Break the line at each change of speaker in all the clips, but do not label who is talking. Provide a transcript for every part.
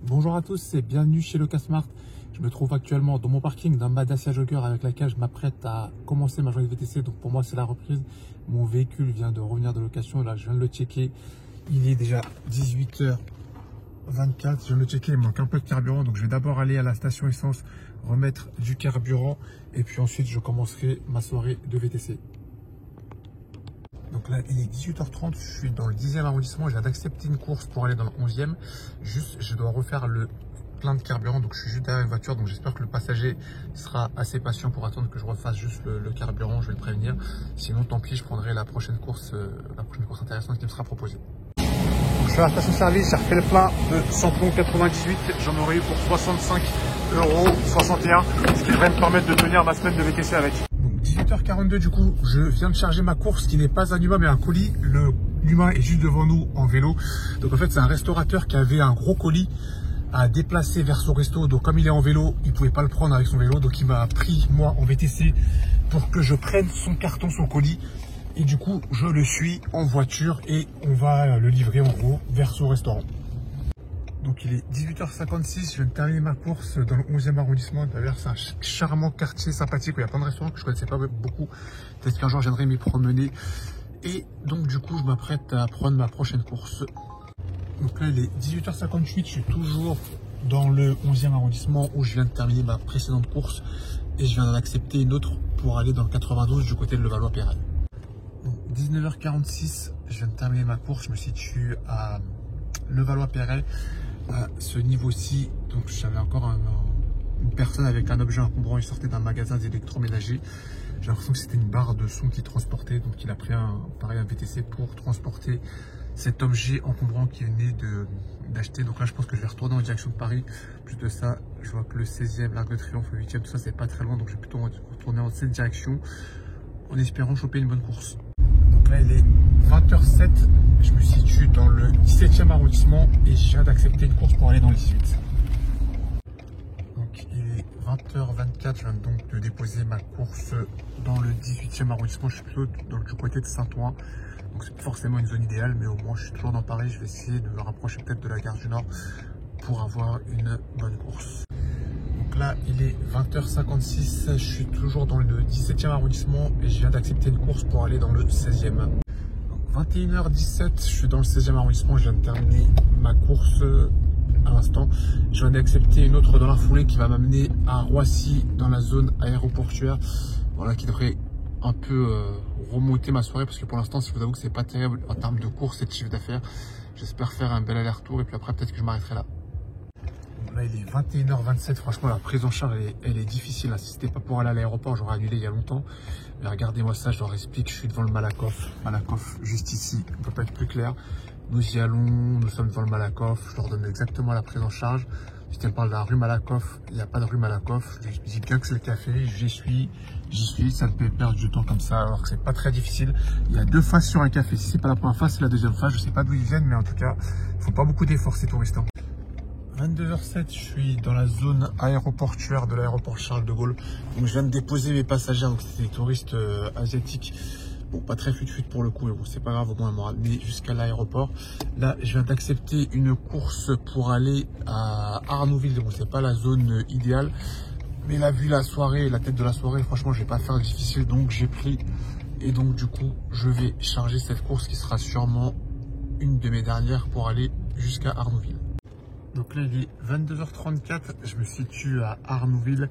Bonjour à tous et bienvenue chez Lecasmart. Je me trouve actuellement dans mon parking d'un Dacia Jogger avec laquelle je m'apprête à commencer ma journée de VTC. Donc pour moi c'est la reprise. Mon véhicule vient de revenir de location. Là je viens de le checker. Il est déjà 18h24. Je viens de le checker. Il manque un peu de carburant. Donc je vais d'abord aller à la station essence remettre du carburant. Et puis ensuite je commencerai ma soirée de VTC. Donc là, il est 18h30, je suis dans le 10e arrondissement, je viens d'accepter une course pour aller dans le 11e. Juste, je dois refaire le plein de carburant, donc je suis juste derrière une voiture, donc j'espère que le passager sera assez patient pour attendre que je refasse juste le carburant, je vais le prévenir. Sinon, tant pis, je prendrai la prochaine course intéressante qui me sera proposée. Donc, je suis à la station-service, j'ai refait le plein de samplon 98, j'en aurai eu pour 65,61 €, ce qui devrait me permettre de tenir ma semaine de VTC avec. 18h42 du coup, je viens de charger ma course qui n'est pas un Numa mais un colis. Le Numa est juste devant nous en vélo. Donc en fait c'est un restaurateur qui avait un gros colis à déplacer vers son resto. Donc comme il est en vélo, il pouvait pas le prendre avec son vélo. Donc il m'a pris moi en VTC pour que je prenne son carton, son colis. Et du coup je le suis en voiture et on va le livrer en gros vers son restaurant. Donc il est 18h56, je viens de terminer ma course dans le 11e arrondissement. D'ailleurs c'est un charmant quartier sympathique où il y a plein de restaurants que je ne connaissais pas beaucoup. Peut-être qu'un jour je viendrai m'y promener. Et donc du coup je m'apprête à prendre ma prochaine course. Donc là il est 18h58, je suis toujours dans le 11e arrondissement où je viens de terminer ma précédente course. Et je viens d'en accepter une autre pour aller dans le 92 du côté de Levallois-Perret. 19h46, je viens de terminer ma course, je me situe à Levallois-Perret. À ce niveau-ci, donc j'avais encore une personne avec un objet encombrant, il sortait d'un magasin d'électroménager. J'ai l'impression que c'était une barre de son qui transportait, donc il a pris un VTC pour transporter cet objet encombrant qu'il venait d'acheter. Donc là je pense que je vais retourner en direction de Paris. Plus de ça, je vois que le 16e, l'Arc de Triomphe, le 8e, tout ça c'est pas très loin, donc je vais plutôt retourner en cette direction en espérant choper une bonne course. Donc là il est 20h07, je me situe dans le 17e arrondissement et je viens d'accepter une course pour aller dans le 18. Donc il est 20h24, je viens donc de déposer ma course dans le 18e arrondissement, je suis plutôt du côté de Saint-Ouen. Donc c'est forcément une zone idéale, mais au moins je suis toujours dans Paris, je vais essayer de me rapprocher peut-être de la gare du Nord pour avoir une bonne course. Donc là il est 20h56, je suis toujours dans le 17e arrondissement et je viens d'accepter une course pour aller dans le 16e. 21h17, je suis dans le 16e arrondissement, je viens de terminer ma course à l'instant. Je viens d'accepter une autre dans la foulée qui va m'amener à Roissy dans la zone aéroportuaire. Voilà, qui devrait un peu remonter ma soirée parce que pour l'instant, je vous avoue que c'est pas terrible en termes de course et de chiffre d'affaires. J'espère faire un bel aller-retour et puis après peut-être que je m'arrêterai là. Là il est 21h27, franchement la prise en charge elle est difficile. Si c'était pas pour aller à l'aéroport, j'aurais annulé il y a longtemps. Mais regardez-moi ça, je leur explique, je suis devant le Malakoff. Malakoff juste ici, on ne peut pas être plus clair. Nous y allons, nous sommes devant le Malakoff, je leur donne exactement la prise en charge. Si elle parle de la rue Malakoff, il n'y a pas de rue Malakoff. Je dis bien que c'est le café, j'y suis, ça me fait perdre du temps comme ça, alors que c'est pas très difficile. Il y a deux faces sur un café, si c'est pas la première face, c'est la deuxième face. Je sais pas d'où ils viennent, mais en tout cas, ils font pas beaucoup d'efforts ces touristes. 22h07, je suis dans la zone aéroportuaire de l'aéroport Charles de Gaulle. Donc je viens de déposer mes passagers, donc c'était des touristes asiatiques. Bon, pas très fut pour le coup, mais bon, c'est pas grave, au moins elle m'aura amené jusqu'à l'aéroport. Là, je viens d'accepter une course pour aller à Arnouville. Bon, c'est pas la zone idéale, mais là, vu la soirée, la tête de la soirée, franchement, je vais pas faire difficile, donc j'ai pris. Et donc, du coup, je vais charger cette course qui sera sûrement une de mes dernières pour aller jusqu'à Arnouville. Donc là il est 22h34, je me situe à Arnouville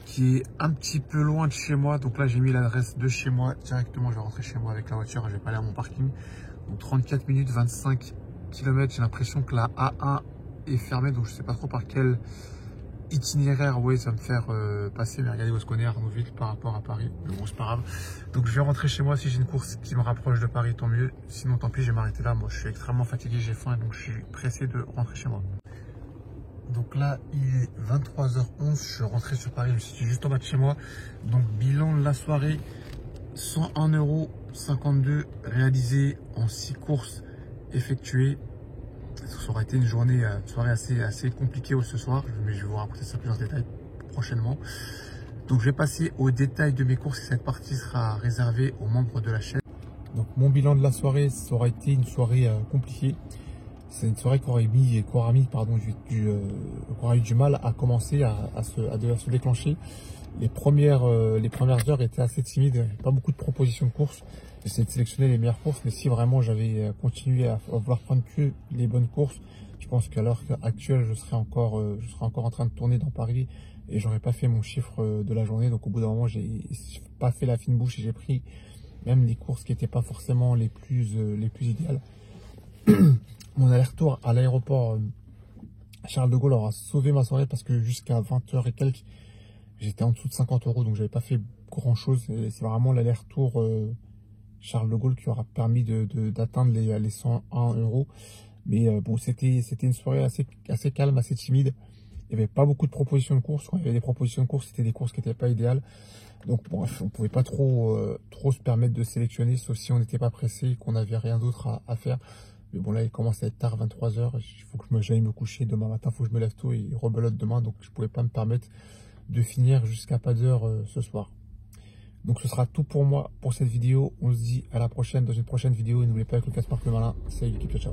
qui est un petit peu loin de chez moi. Donc là j'ai mis l'adresse de chez moi directement, je vais rentrer chez moi avec la voiture, je vais pas aller à mon parking. Donc 34 minutes, 25 km, j'ai l'impression que la A1 est fermée, donc je sais pas trop par quel itinéraire ça va me faire passer. Mais regardez où est-ce qu'on est à Arnouville par rapport à Paris, mais bon c'est pas grave. Donc je vais rentrer chez moi, si j'ai une course qui me rapproche de Paris tant mieux, sinon tant pis, je vais m'arrêter là. Moi je suis extrêmement fatigué, j'ai faim, donc je suis pressé de rentrer chez moi. Donc là, il est 23h11, je suis rentré sur Paris, je me situe juste en bas de chez moi. Donc bilan de la soirée, 101,52 € réalisé en 6 courses effectuées. Ça aurait été une soirée assez compliquée ce soir, mais je vais vous raconter ça plus en détail prochainement. Donc je vais passer aux détails de mes courses et cette partie sera réservée aux membres de la chaîne. Donc mon bilan de la soirée, ça aurait été une soirée compliquée. c'est une soirée qui aura eu du mal à commencer à se déclencher. Les premières heures étaient assez timides, pas beaucoup de propositions de courses. J'essayais de sélectionner les meilleures courses, mais si vraiment j'avais continué à vouloir prendre que les bonnes courses, je pense qu'à l'heure actuelle, je serais encore en train de tourner dans Paris et j'aurais pas fait mon chiffre de la journée. Donc au bout d'un moment, j'ai pas fait la fine bouche et j'ai pris même des courses qui n'étaient pas forcément les plus idéales. Mon aller-retour à l'aéroport Charles de Gaulle aura sauvé ma soirée parce que jusqu'à 20h et quelques, j'étais en dessous de 50 €, donc j'avais pas fait grand chose. C'est vraiment l'aller-retour Charles de Gaulle qui aura permis d'atteindre les 101 €. Mais bon, c'était une soirée assez calme, assez timide. Il n'y avait pas beaucoup de propositions de courses. Quand il y avait des propositions de courses, c'était des courses qui n'étaient pas idéales. Donc bref, on pouvait pas trop se permettre de sélectionner, sauf si on n'était pas pressé et qu'on n'avait rien d'autre à faire. Mais bon, là, il commence à être tard, 23 h. Il faut que j'aille me coucher. Demain matin, il faut que je me lève tôt et rebelote demain. Donc je pouvais pas me permettre de finir jusqu'à pas d'heure ce soir. Donc ce sera tout pour moi pour cette vidéo. On se dit à la prochaine dans une prochaine vidéo. Et n'oubliez pas que le casse-marque le malin, c'est l'équipe. Ciao.